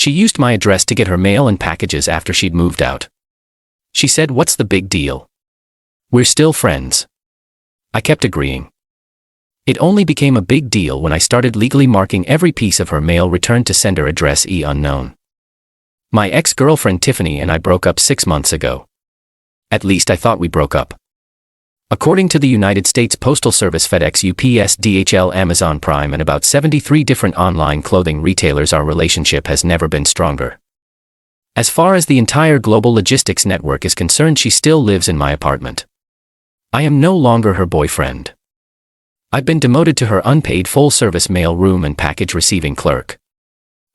She used my address to get her mail and packages after she'd moved out. She said, "What's the big deal? We're still friends." I kept agreeing. It only became a big deal when I started legally marking every piece of her mail returned to sender addressee unknown. My ex-girlfriend Tiffany and I broke up 6 months ago. At least I thought we broke up. According to the United States Postal Service, FedEx, UPS, DHL, Amazon Prime, and about 73 different online clothing retailers, our relationship has never been stronger. As far as the entire global logistics network is concerned, she still lives in my apartment. I am no longer her boyfriend. I've been demoted to her unpaid full-service mail room and package receiving clerk.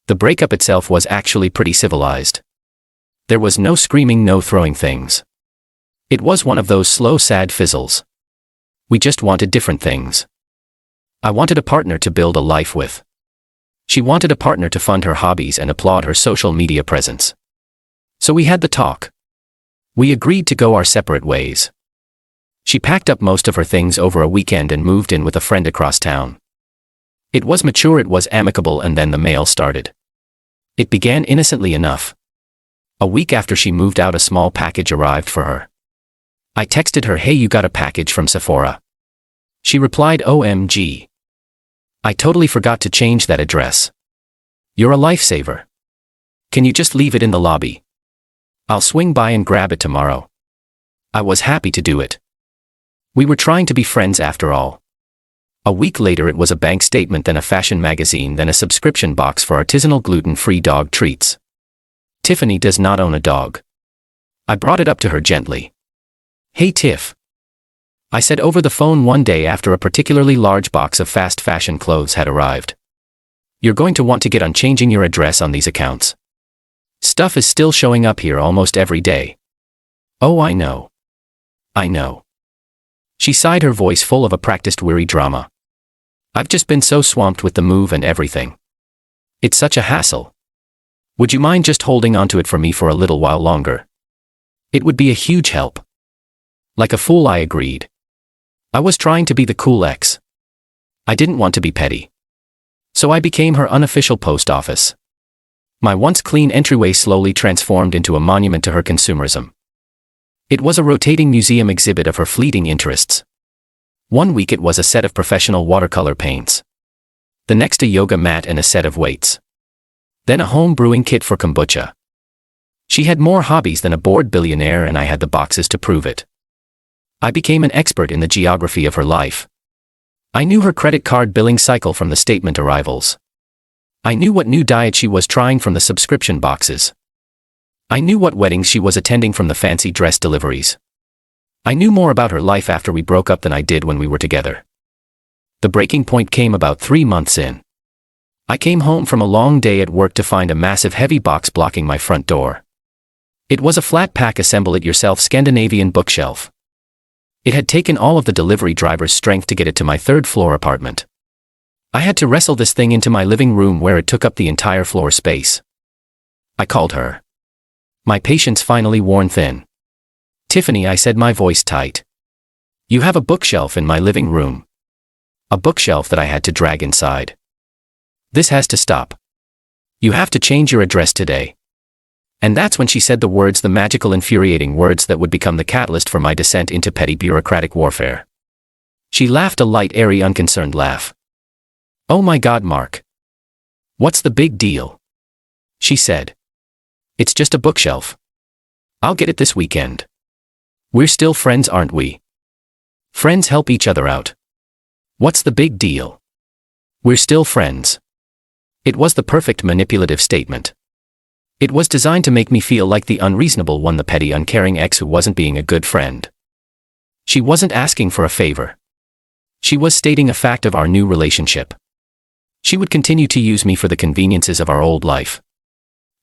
The breakup itself was actually pretty civilized. There was no screaming, no throwing things. It was one of those slow, sad fizzles. We just wanted different things. I wanted a partner to build a life with. She wanted a partner to fund her hobbies and applaud her social media presence. So we had the talk. We agreed to go our separate ways. She packed up most of her things over a weekend and moved in with a friend across town. It was mature, it was amicable, and then the mail started. It began innocently enough. A week after she moved out, a small package arrived for her. I texted her, "Hey, you got a package from Sephora?" She replied, "OMG. I totally forgot to change that address. You're a lifesaver. Can you just leave it in the lobby? I'll swing by and grab it tomorrow." I was happy to do it. We were trying to be friends after all. A week later, it was a bank statement, then a fashion magazine, then a subscription box for artisanal gluten-free dog treats. Tiffany does not own a dog. I brought it up to her gently. "Hey Tiff," I said over the phone one day after a particularly large box of fast fashion clothes had arrived. "You're going to want to get on changing your address on these accounts. Stuff is still showing up here almost every day." "Oh, I know. I know." She sighed, her voice full of a practiced weary drama. "I've just been so swamped with the move and everything. It's such a hassle. Would you mind just holding onto it for me for a little while longer? It would be a huge help." Like a fool, I agreed. I was trying to be the cool ex. I didn't want to be petty. So I became her unofficial post office. My once clean entryway slowly transformed into a monument to her consumerism. It was a rotating museum exhibit of her fleeting interests. One week it was a set of professional watercolor paints. The next a yoga mat and a set of weights. Then a home brewing kit for kombucha. She had more hobbies than a bored billionaire, and I had the boxes to prove it. I became an expert in the geography of her life. I knew her credit card billing cycle from the statement arrivals. I knew what new diet she was trying from the subscription boxes. I knew what weddings she was attending from the fancy dress deliveries. I knew more about her life after we broke up than I did when we were together. The breaking point came about 3 months in. I came home from a long day at work to find a massive heavy box blocking my front door. It was a flat pack assemble-it-yourself Scandinavian bookshelf. It had taken all of the delivery driver's strength to get it to my 3rd-floor apartment. I had to wrestle this thing into my living room, where it took up the entire floor space. I called her. My patience finally worn thin. "Tiffany," I said, my voice tight. "You have a bookshelf in my living room. A bookshelf that I had to drag inside. This has to stop. You have to change your address today." And that's when she said the words, the magical, infuriating words that would become the catalyst for my descent into petty bureaucratic warfare. She laughed, a light, airy, unconcerned laugh. "Oh my God, Mark. What's the big deal?" she said. "It's just a bookshelf. I'll get it this weekend. We're still friends, aren't we? Friends help each other out. What's the big deal? We're still friends." It was the perfect manipulative statement. It was designed to make me feel like the unreasonable one, the petty, uncaring ex who wasn't being a good friend. She wasn't asking for a favor. She was stating a fact of our new relationship. She would continue to use me for the conveniences of our old life.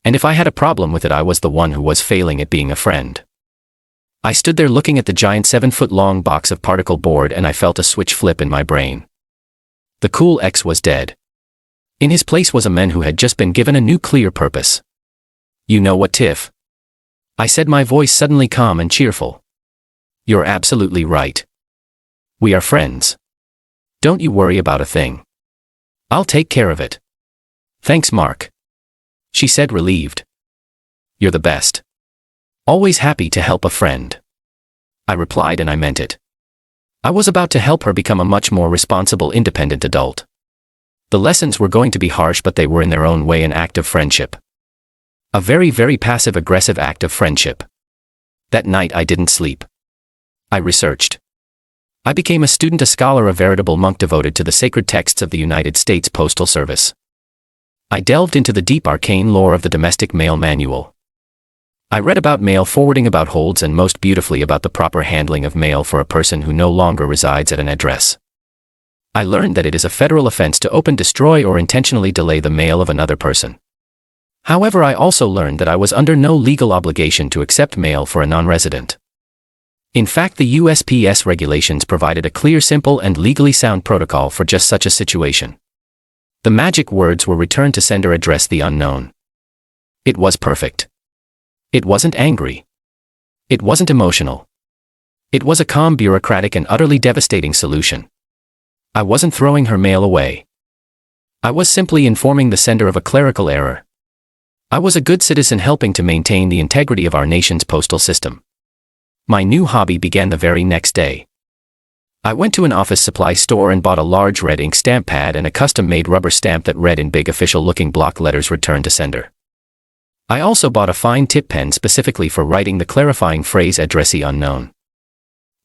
And if I had a problem with it, I was the one who was failing at being a friend. I stood there looking at the giant 7-foot-long box of particle board, and I felt a switch flip in my brain. The cool ex was dead. In his place was a man who had just been given a new, clear purpose. "You know what, Tiff?" I said, my voice suddenly calm and cheerful. "You're absolutely right. We are friends. Don't you worry about a thing. I'll take care of it. Thanks, Mark." She said, relieved. You're the best. Always happy to help a friend. I replied, and I meant it. I was about to help her become a much more responsible, independent adult. The lessons were going to be harsh, but they were in their own way an act of friendship. A very, very passive-aggressive act of friendship. That night I didn't sleep. I researched. I became a student, a scholar, a veritable monk devoted to the sacred texts of the United States Postal Service. I delved into the deep arcane lore of the domestic mail manual. I read about mail forwarding, about holds, and most beautifully about the proper handling of mail for a person who no longer resides at an address. I learned that it is a federal offense to open, destroy, or intentionally delay the mail of another person. However, I also learned that I was under no legal obligation to accept mail for a non-resident. In fact, the USPS regulations provided a clear, simple, and legally sound protocol for just such a situation. The magic words were "return to sender, address the unknown." It was perfect. It wasn't angry. It wasn't emotional. It was a calm, bureaucratic, and utterly devastating solution. I wasn't throwing her mail away. I was simply informing the sender of a clerical error. I was a good citizen helping to maintain the integrity of our nation's postal system. My new hobby began the very next day. I went to an office supply store and bought a large red ink stamp pad and a custom-made rubber stamp that read in big official-looking block letters, "Return to sender." I also bought a fine tip pen specifically for writing the clarifying phrase "Addressee unknown."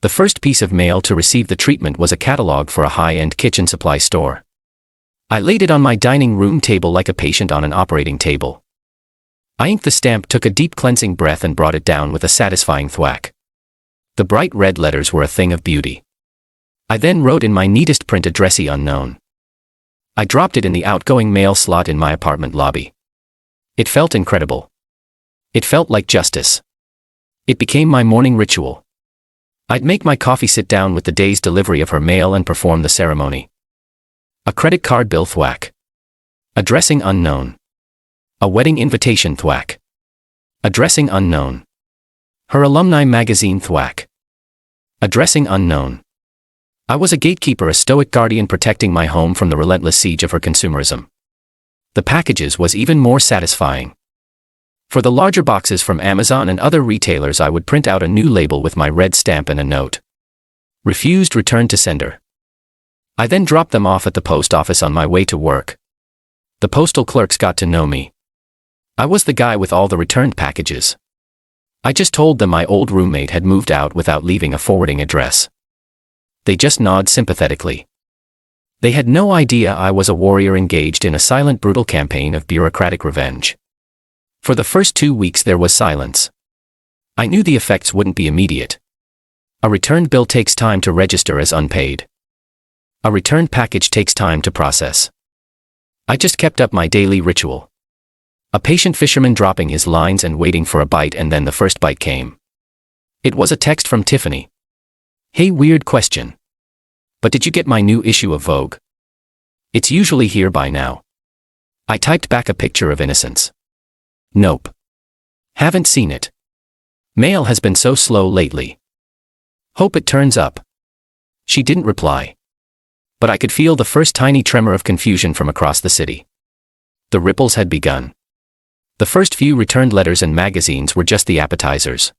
The first piece of mail to receive the treatment was a catalog for a high-end kitchen supply store. I laid it on my dining room table like a patient on an operating table. I inked the stamp, took a deep cleansing breath, and brought it down with a satisfying thwack. The bright red letters were a thing of beauty. I then wrote in my neatest print, "Addressee unknown." I dropped it in the outgoing mail slot in my apartment lobby. It felt incredible. It felt like justice. It became my morning ritual. I'd make my coffee, sit down with the day's delivery of her mail, and perform the ceremony. A credit card bill, thwack. Addressing unknown. A wedding invitation, thwack. Addressing unknown. Her alumni magazine, thwack. Addressing unknown. I was a gatekeeper, a stoic guardian protecting my home from the relentless siege of her consumerism. The packages was even more satisfying. For the larger boxes from Amazon and other retailers, I would print out a new label with my red stamp and a note. "Refused, return to sender." I then dropped them off at the post office on my way to work. The postal clerks got to know me. I was the guy with all the returned packages. I just told them my old roommate had moved out without leaving a forwarding address. They just nodded sympathetically. They had no idea I was a warrior engaged in a silent, brutal campaign of bureaucratic revenge. For the first 2 weeks there was silence. I knew the effects wouldn't be immediate. A returned bill takes time to register as unpaid. A returned package takes time to process. I just kept up my daily ritual. A patient fisherman dropping his lines and waiting for a bite, and then the first bite came. It was a text from Tiffany. "Hey, weird question. But did you get my new issue of Vogue? It's usually here by now." I typed back a picture of innocence. "Nope. Haven't seen it. Mail has been so slow lately. Hope it turns up." She didn't reply. But I could feel the first tiny tremor of confusion from across the city. The ripples had begun. The first few returned letters and magazines were just the appetizers.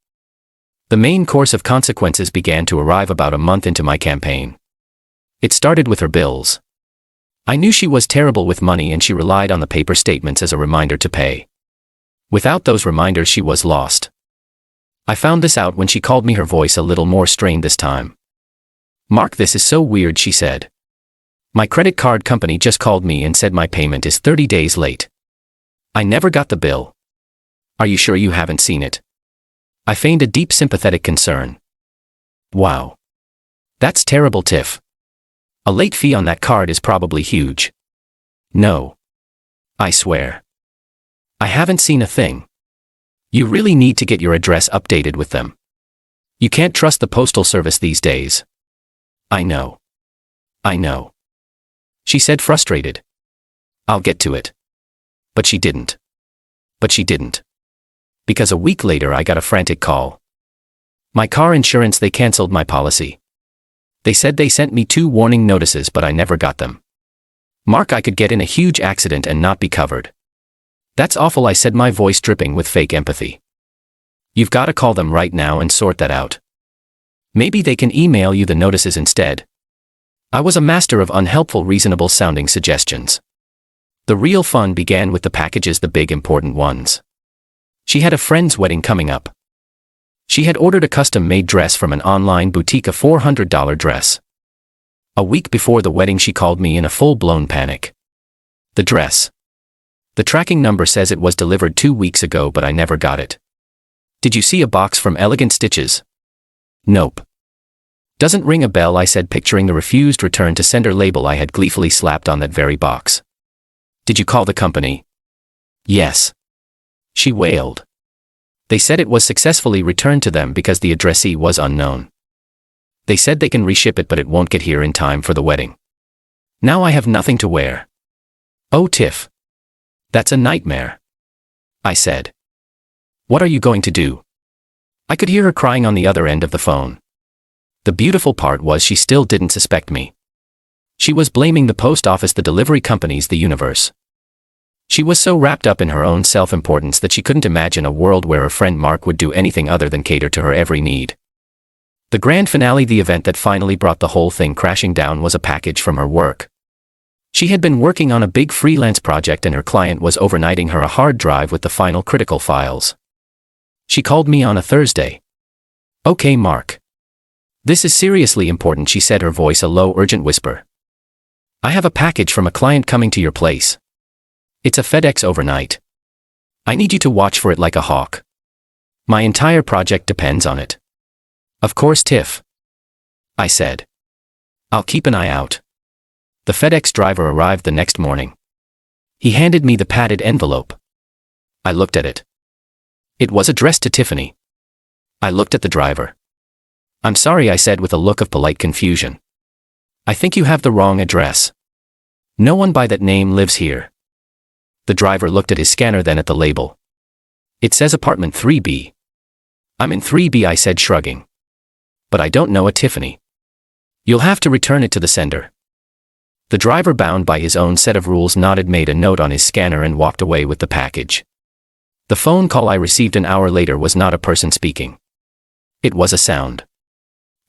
The main course of consequences began to arrive about a month into my campaign. It started with her bills. I knew she was terrible with money, and she relied on the paper statements as a reminder to pay. Without those reminders, she was lost. I found this out when she called me, her voice a little more strained this time. "Mark, this is so weird," she said. "My credit card company just called me and said my payment is 30 days late. I never got the bill. Are you sure you haven't seen it?" I feigned a deep sympathetic concern. "Wow. That's terrible, Tiff. A late fee on that card is probably huge." "No. I swear. I haven't seen a thing. You really need to get your address updated with them. You can't trust the postal service these days." I know. She said, frustrated. "I'll get to it." But she didn't. Because a week later I got a frantic call. My car insurance, they canceled my policy. They said they sent me 2 warning notices, but I never got them. Mark, I could get in a huge accident and not be covered. That's awful, I said, my voice dripping with fake empathy. You've got to call them right now and sort that out. Maybe they can email you the notices instead. I was a master of unhelpful, reasonable-sounding suggestions. The real fun began with the packages, the big important ones. She had a friend's wedding coming up. She had ordered a custom-made dress from an online boutique, a $400 dress. A week before the wedding, she called me in a full-blown panic. The dress. The tracking number says it was delivered 2 weeks ago, but I never got it. Did you see a box from Elegant Stitches? Nope. Doesn't ring a bell, I said, picturing the refused return to sender label I had gleefully slapped on that very box. Did you call the company? Yes. She wailed. They said it was successfully returned to them because the addressee was unknown. They said they can reship it, but it won't get here in time for the wedding. Now I have nothing to wear. Oh, Tiff. That's a nightmare. I said. What are you going to do? I could hear her crying on the other end of the phone. The beautiful part was she still didn't suspect me. She was blaming the post office, the delivery companies, the universe. She was so wrapped up in her own self-importance that she couldn't imagine a world where her friend Mark would do anything other than cater to her every need. The grand finale, the event that finally brought the whole thing crashing down, was a package from her work. She had been working on a big freelance project and her client was overnighting her a hard drive with the final critical files. She called me on a Thursday. Okay, Mark. This is seriously important, she said, her voice a low, urgent whisper. I have a package from a client coming to your place. It's a FedEx overnight. I need you to watch for it like a hawk. My entire project depends on it. Of course, Tiff. I said. I'll keep an eye out. The FedEx driver arrived the next morning. He handed me the padded envelope. I looked at it. It was addressed to Tiffany. I looked at the driver. I'm sorry, I said with a look of polite confusion. I think you have the wrong address. No one by that name lives here. The driver looked at his scanner, then at the label. It says apartment 3B. I'm in 3B, I said, shrugging. But I don't know a Tiffany. You'll have to return it to the sender. The driver, bound by his own set of rules, nodded, made a note on his scanner, and walked away with the package. The phone call I received an hour later was not a person speaking. It was a sound.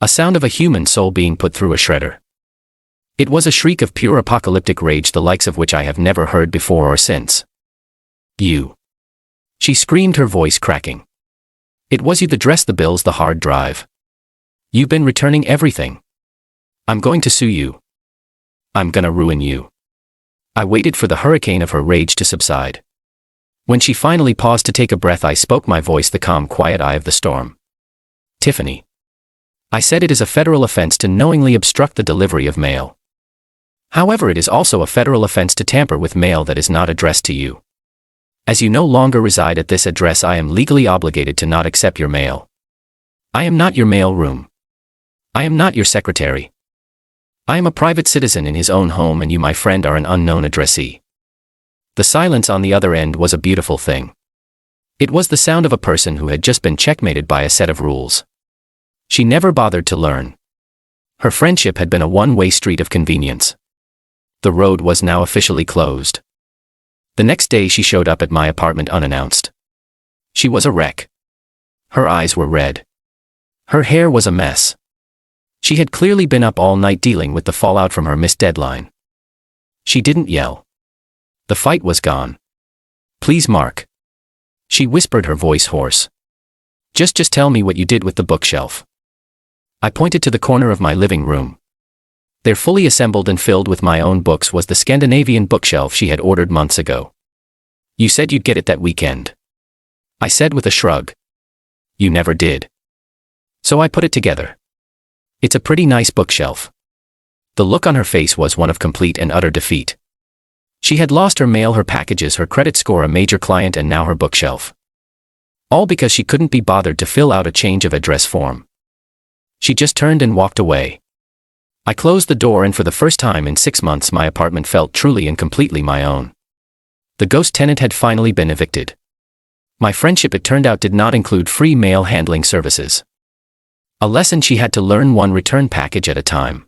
A sound of a human soul being put through a shredder. It was a shriek of pure apocalyptic rage, the likes of which I have never heard before or since. You. She screamed, her voice cracking. It was you, the dress, the bills, the hard drive. You've been returning everything. I'm going to sue you. I'm gonna ruin you. I waited for the hurricane of her rage to subside. When she finally paused to take a breath, I spoke, my voice the calm, quiet eye of the storm. Tiffany. I said, it is a federal offense to knowingly obstruct the delivery of mail. However, it is also a federal offense to tamper with mail that is not addressed to you. As you no longer reside at this address, I am legally obligated to not accept your mail. I am not your mail room. I am not your secretary. I am a private citizen in his own home, and you, my friend, are an unknown addressee. The silence on the other end was a beautiful thing. It was the sound of a person who had just been checkmated by a set of rules. She never bothered to learn. Her friendship had been a one-way street of convenience. The road was now officially closed. The next day she showed up at my apartment unannounced. She was a wreck. Her eyes were red. Her hair was a mess. She had clearly been up all night dealing with the fallout from her missed deadline. She didn't yell. The fight was gone. Please, Mark. She whispered, her voice hoarse. Just tell me what you did with the bookshelf. I pointed to the corner of my living room. There, fully assembled and filled with my own books, was the Scandinavian bookshelf she had ordered months ago. You said you'd get it that weekend. I said with a shrug. You never did. So I put it together. It's a pretty nice bookshelf. The look on her face was one of complete and utter defeat. She had lost her mail, her packages, her credit score, a major client, and now her bookshelf. All because she couldn't be bothered to fill out a change of address form. She just turned and walked away. I closed the door, and for the first time in 6 months my apartment felt truly and completely my own. The ghost tenant had finally been evicted. My friendship, it turned out, did not include free mail handling services. A lesson she had to learn, one return package at a time.